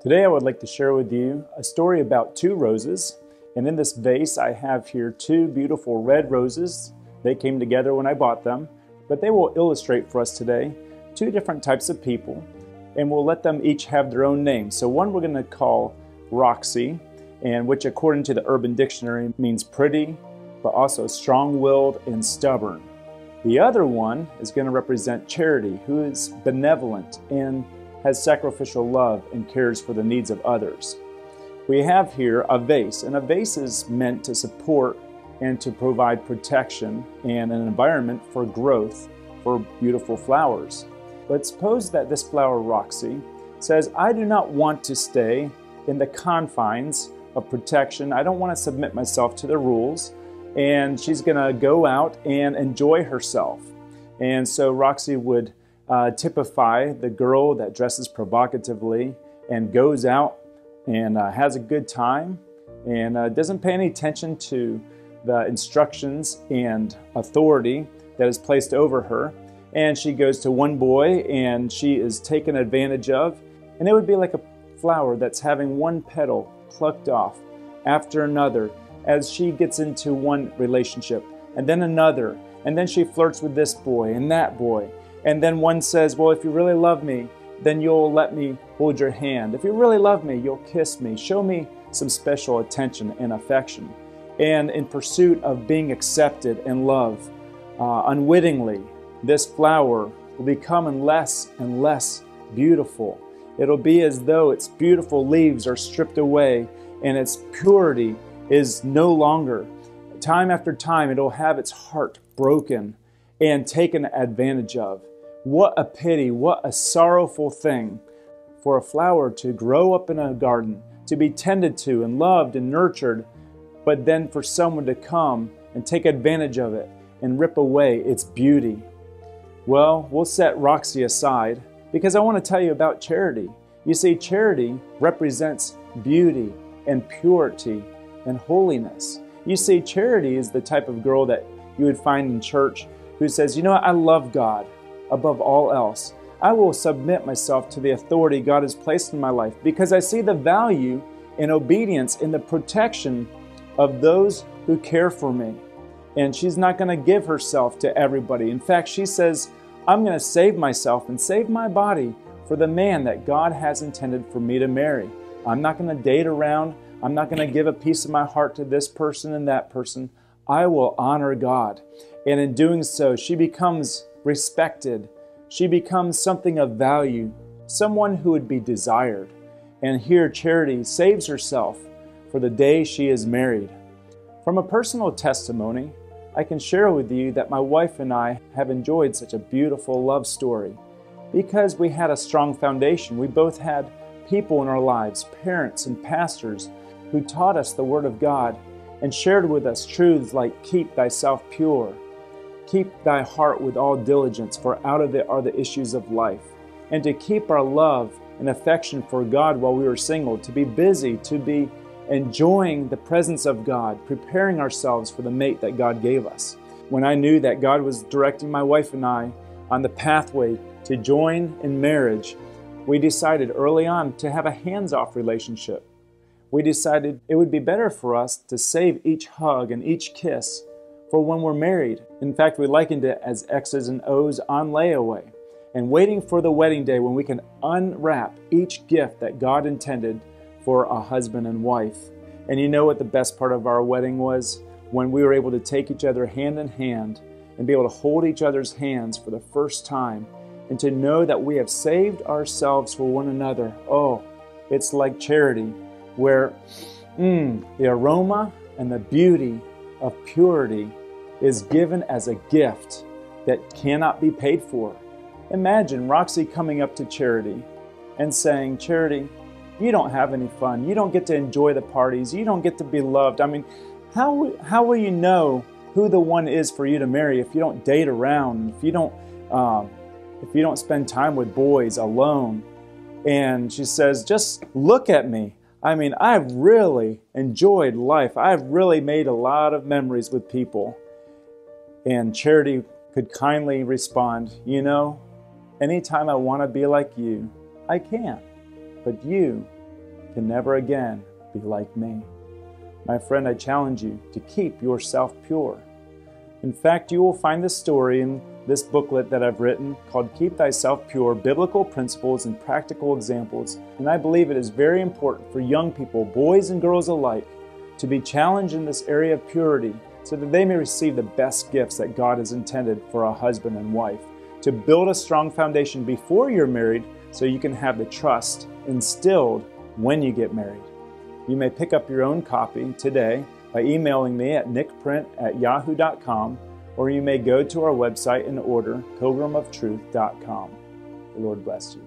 Today I would like to share with you a story about two roses. And in this vase I have here two beautiful red roses. They came together when I bought them, but they will illustrate for us today two different types of people, and we'll let them each have their own name. So one we're going to call Roxy, and which according to the Urban Dictionary means pretty, but also strong-willed and stubborn. The other one is going to represent Charity, who is benevolent and has sacrificial love and cares for the needs of others. We have here a vase, and a vase is meant to support and to provide protection and an environment for growth for beautiful flowers. But suppose that this flower, Roxy, says, I do not want to stay in the confines of protection. I don't want to submit myself to the rules. And she's going to go out and enjoy herself. And so Roxy would typify the girl that dresses provocatively and goes out and has a good time and doesn't pay any attention to the instructions and authority that is placed over her. And she goes to one boy and she is taken advantage of. And it would be like a flower that's having one petal plucked off after another as she gets into one relationship and then another. And then she flirts with this boy and that boy. And then one says, well, if you really love me, then you'll let me hold your hand. If you really love me, you'll kiss me. Show me some special attention and affection. And in pursuit of being accepted and loved, unwittingly, this flower will become less and less beautiful. It'll be as though its beautiful leaves are stripped away and its purity is no longer. Time after time, it'll have its heart broken and taken advantage of. What a pity, what a sorrowful thing for a flower to grow up in a garden, to be tended to and loved and nurtured, but then for someone to come and take advantage of it and rip away its beauty. Well, we'll set Roxy aside because I want to tell you about Charity. You see, Charity represents beauty and purity and holiness. You see, Charity is the type of girl that you would find in church who says, you know what, I love God above all else. I will submit myself to the authority God has placed in my life because I see the value in obedience in the protection of those who care for me. And she's not going to give herself to everybody. In fact, she says, I'm going to save myself and save my body for the man that God has intended for me to marry. I'm not going to date around. I'm not going to give a piece of my heart to this person and that person. I will honor God. And in doing so, she becomes respected. She becomes something of value, someone who would be desired. And here Charity saves herself for the day she is married. From a personal testimony, I can share with you that my wife and I have enjoyed such a beautiful love story because we had a strong foundation. We both had people in our lives, parents and pastors, who taught us the Word of God and shared with us truths like keep thyself pure, keep thy heart with all diligence, for out of it are the issues of life, and to keep our love and affection for God while we were single, to be busy, to be enjoying the presence of God, preparing ourselves for the mate that God gave us. When I knew that God was directing my wife and I on the pathway to join in marriage, we decided early on to have a hands-off relationship. We decided it would be better for us to save each hug and each kiss for when we're married. In fact, we likened it as X's and O's on layaway and waiting for the wedding day when we can unwrap each gift that God intended for a husband and wife. And you know what the best part of our wedding was? When we were able to take each other hand in hand and be able to hold each other's hands for the first time and to know that we have saved ourselves for one another. Oh, it's like Charity, where the aroma and the beauty of purity is given as a gift that cannot be paid for. Imagine Roxy coming up to Charity and saying, Charity, you don't have any fun. You don't get to enjoy the parties. You don't get to be loved. I mean, how will you know who the one is for you to marry if you don't date around, if you don't spend time with boys alone? And she says, just look at me. I mean, I've really enjoyed life. I've really made a lot of memories with people. And Charity could kindly respond, you know, anytime I want to be like you, I can. But you can never again be like me. My friend, I challenge you to keep yourself pure. In fact, you will find this story in this booklet that I've written called Keep Thyself Pure, Biblical Principles and Practical Examples. And I believe it is very important for young people, boys and girls alike, to be challenged in this area of purity so that they may receive the best gifts that God has intended for a husband and wife, to build a strong foundation before you're married so you can have the trust instilled when you get married. You may pick up your own copy today by emailing me at nickprint@yahoo.com, or you may go to our website and order pilgrimoftruth.com. The Lord bless you.